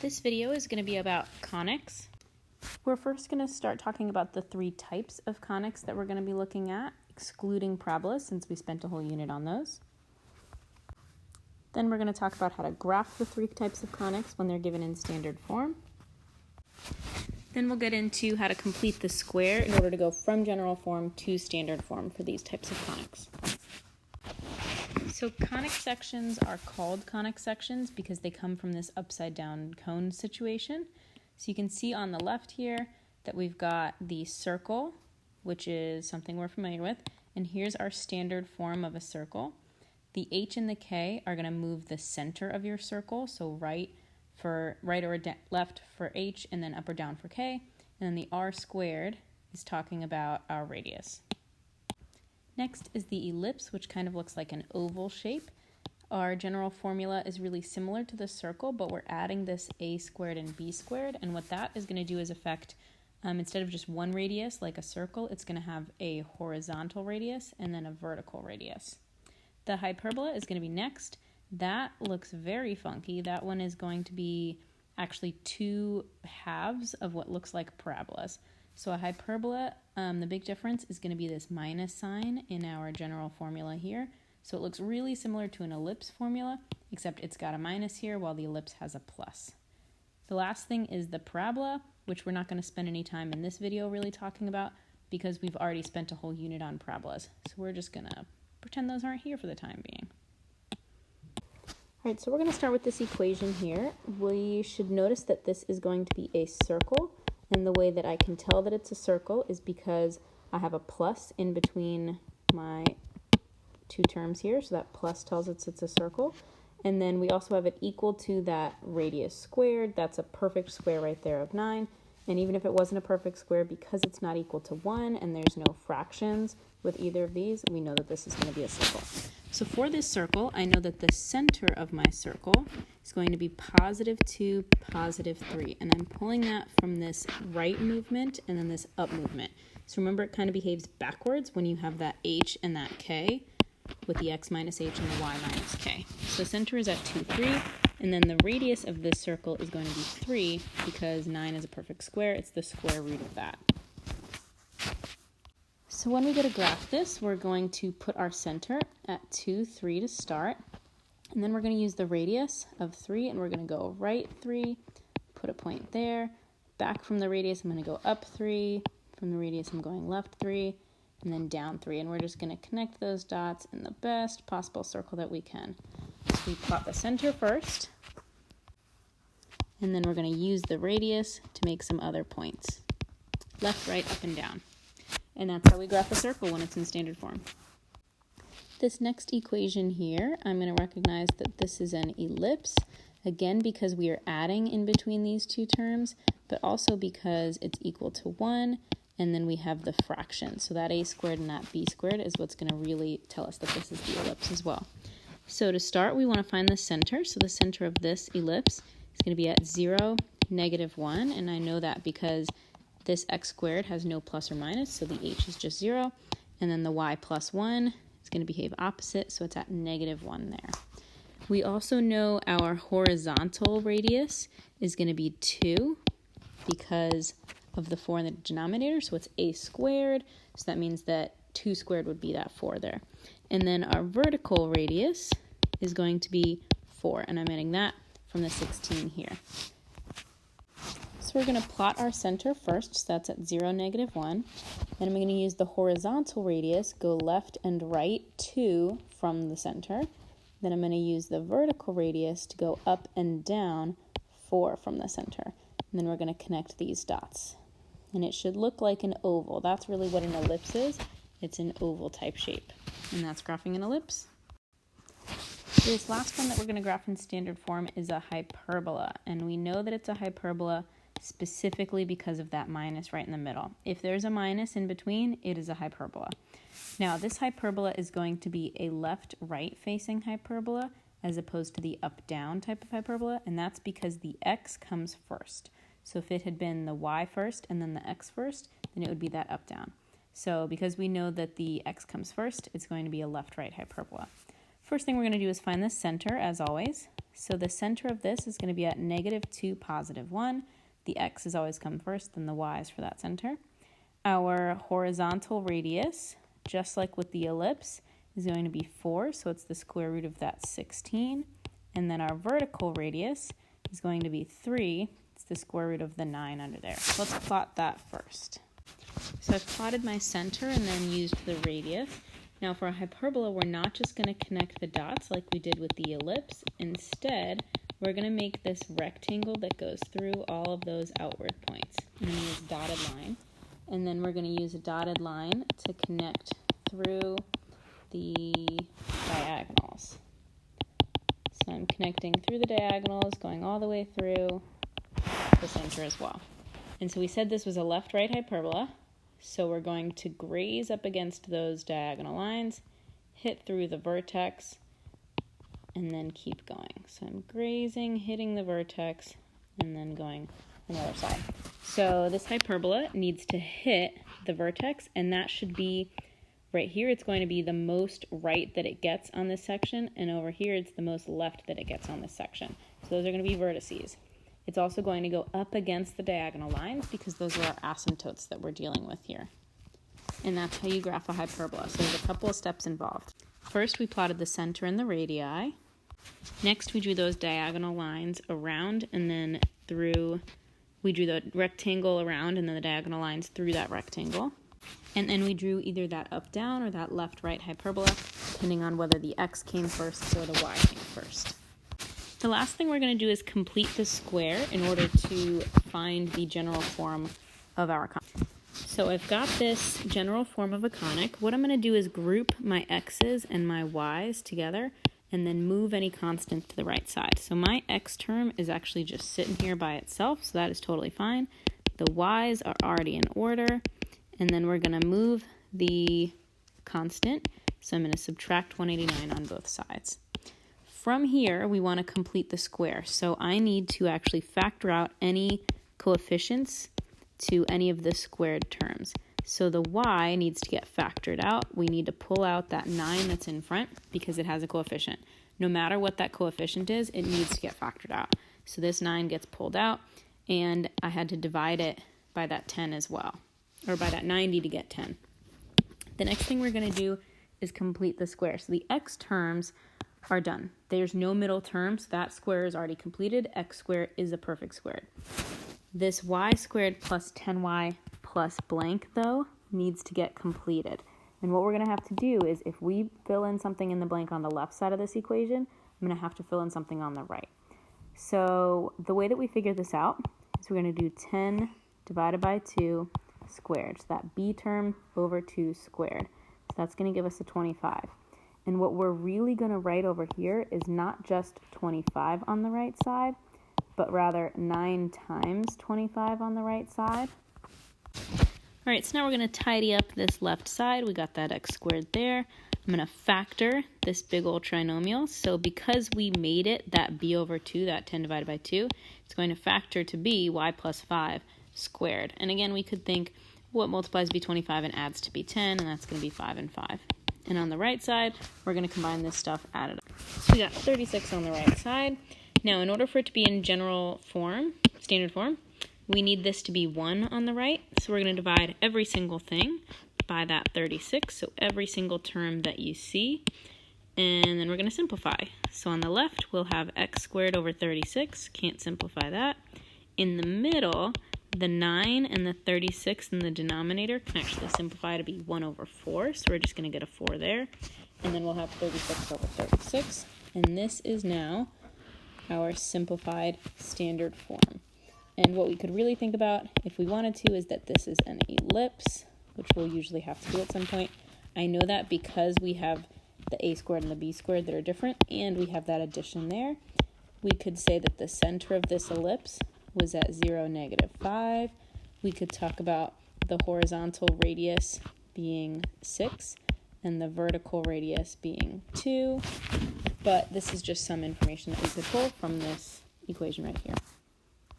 This video is going to be about conics. We're first going to start talking about the three types of conics that we're going to be looking at, excluding parabolas since we spent a whole unit on those. Then we're going to talk about how to graph the three types of conics when they're given in standard form. Then we'll get into how to complete the square in order to go from general form to standard form for these types of conics. So conic sections are called conic sections because they come from this upside down cone situation. So you can see on the left here that we've got the circle, which is something we're familiar with, and here's our standard form of a circle. The H and the K are going to move the center of your circle, so right or left for H and then up or down for K, and then the R squared is talking about our radius. Next is the ellipse, which kind of looks like an oval shape. Our general formula is really similar to the circle, but we're adding this a squared and b squared, and what that is going to do is affect, instead of just one radius like a circle, it's going to have a horizontal radius and then a vertical radius. The hyperbola is going to be next. That looks very funky. That one is going to be actually two halves of what looks like parabolas. So a hyperbola, the big difference is going to be this minus sign in our general formula here. So it looks really similar to an ellipse formula, except it's got a minus here while the ellipse has a plus. The last thing is the parabola, which we're not going to spend any time in this video really talking about because we've already spent a whole unit on parabolas. So we're just going to pretend those aren't here for the time being. All right, so we're going to start with this equation here. We should notice that this is going to be a circle. And the way that I can tell that it's a circle is because I have a plus in between my two terms here. So that plus tells us it's a circle. And then we also have it equal to that radius squared. That's a perfect square right there of 9. And even if it wasn't a perfect square, because it's not equal to 1 and there's no fractions with either of these, we know that this is going to be a circle. So for this circle, I know that the center of my circle is going to be positive 2, positive 3. And I'm pulling that from this right movement and then this up movement. So remember, it kind of behaves backwards when you have that h and that k with the x minus h and the y minus k. So center is at 2, 3. And then the radius of this circle is going to be 3 because 9 is a perfect square. It's the square root of that. So when we go to graph this, we're going to put our center at 2, 3 to start. And then we're going to use the radius of 3, and we're going to go right 3, put a point there. Back from the radius, I'm going to go up 3. From the radius, I'm going left 3, and then down 3. And we're just going to connect those dots in the best possible circle that we can. So we plot the center first, and then we're going to use the radius to make some other points. Left, right, up, and down. And that's how we graph a circle when it's in standard form. This next equation here, I'm going to recognize that this is an ellipse, again because we are adding in between these two terms, but also because it's equal to 1, and then we have the fraction. So that a squared and that b squared is what's going to really tell us that this is the ellipse as well. So to start, we want to find the center. So the center of this ellipse is going to be at 0, negative 1, and I know that because this x squared has no plus or minus, so the h is just 0, and then the y plus 1 is going to behave opposite, so it's at negative 1 there. We also know our horizontal radius is going to be 2 because of the 4 in the denominator, so it's a squared, so that means that 2 squared would be that 4 there. And then our vertical radius is going to be 4, and I'm adding that from the 16 here. So we're going to plot our center first, so that's at 0, negative 1. And I'm going to use the horizontal radius, go left and right 2 from the center. Then I'm going to use the vertical radius to go up and down 4 from the center. And then we're going to connect these dots. And it should look like an oval. That's really what an ellipse is. It's an oval type shape. And that's graphing an ellipse. This last one that we're going to graph in standard form is a hyperbola. And we know that it's a hyperbola specifically because of that minus right in the middle. If there's a minus in between, it is a hyperbola. Now, this hyperbola is going to be a left-right facing hyperbola as opposed to the up-down type of hyperbola, and that's because the x comes first. So if it had been the y first and then the x first, then it would be that up-down. So because we know that the x comes first, it's going to be a left-right hyperbola. First thing we're going to do is find the center, as always. So the center of this is going to be at -2, +1. The x always come first, then the y is for that center. Our horizontal radius, just like with the ellipse, is going to be 4, so it's the square root of that 16. And then our vertical radius is going to be 3. It's the square root of the 9 under there. So let's plot that first. So I've plotted my center and then used the radius. Now for a hyperbola, we're not just going to connect the dots like we did with the ellipse. Instead, we're going to make this rectangle that goes through all of those outward points. I'm going to use a dotted line. And then we're going to use a dotted line to connect through the diagonals. So I'm connecting through the diagonals, going all the way through the center as well. And so we said this was a left-right hyperbola. So we're going to graze up against those diagonal lines, hit through the vertex, and then keep going. So I'm grazing, hitting the vertex, and then going on the other side. So this hyperbola needs to hit the vertex, and that should be right here. It's going to be the most right that it gets on this section, and over here it's the most left that it gets on this section. So those are going to be vertices. It's also going to go up against the diagonal lines because those are our asymptotes that we're dealing with here. And that's how you graph a hyperbola. So there's a couple of steps involved. First, we plotted the center and the radii. Next, we drew those diagonal lines around and then through. We drew the rectangle around and then the diagonal lines through that rectangle. And then we drew either that up-down or that left-right hyperbola, depending on whether the x came first or the y came first. The last thing we're going to do is complete the square in order to find the general form of our conic. So I've got this general form of a conic. What I'm going to do is group my x's and my y's together and then move any constant to the right side. So my x term is actually just sitting here by itself, so that is totally fine. The y's are already in order, and then we're going to move the constant. So I'm going to subtract 189 on both sides. From here, we want to complete the square. So I need to actually factor out any coefficients to any of the squared terms. So the y needs to get factored out. We need to pull out that 9 that's in front because it has a coefficient. No matter what that coefficient is, it needs to get factored out. So this 9 gets pulled out, and I had to divide it by that 10 as well, or by that 90 to get 10. The next thing we're going to do is complete the square. So the x terms are done. There's no middle term, so that square is already completed. X squared is a perfect squared. This y squared plus 10y plus blank, though, needs to get completed. And what we're going to have to do is if we fill in something in the blank on the left side of this equation, I'm going to have to fill in something on the right. So the way that we figure this out is we're going to do 10 divided by 2 squared. So that b term over 2 squared. So that's going to give us a 25. And what we're really going to write over here is not just 25 on the right side, but rather 9 times 25 on the right side. All right, so now we're going to tidy up this left side. We got that x squared there. I'm going to factor this big old trinomial. So because we made it that b over 2, that 10 divided by 2, it's going to factor to be y plus 5 squared. And again, we could think what multiplies b25 and adds to b10, and that's going to be 5 and 5. And on the right side, we're going to combine this stuff, add it up. So we got 36 on the right side. Now, in order for it to be in general form, standard form, we need this to be 1 on the right. So we're going to divide every single thing by that 36, so every single term that you see. And then we're going to simplify. So on the left, we'll have x squared over 36. Can't simplify that. In the middle, the 9 and the 36 in the denominator can actually simplify to be 1 over 4, so we're just going to get a 4 there. And then we'll have 36 over 36. And this is now our simplified standard form. And what we could really think about, if we wanted to, is that this is an ellipse, which we'll usually have to do at some point. I know that because we have the a squared and the b squared that are different, and we have that addition there, we could say that the center of this ellipse was at 0, -5. We could talk about the horizontal radius being 6 and the vertical radius being 2, but this is just some information that we could pull from this equation right here.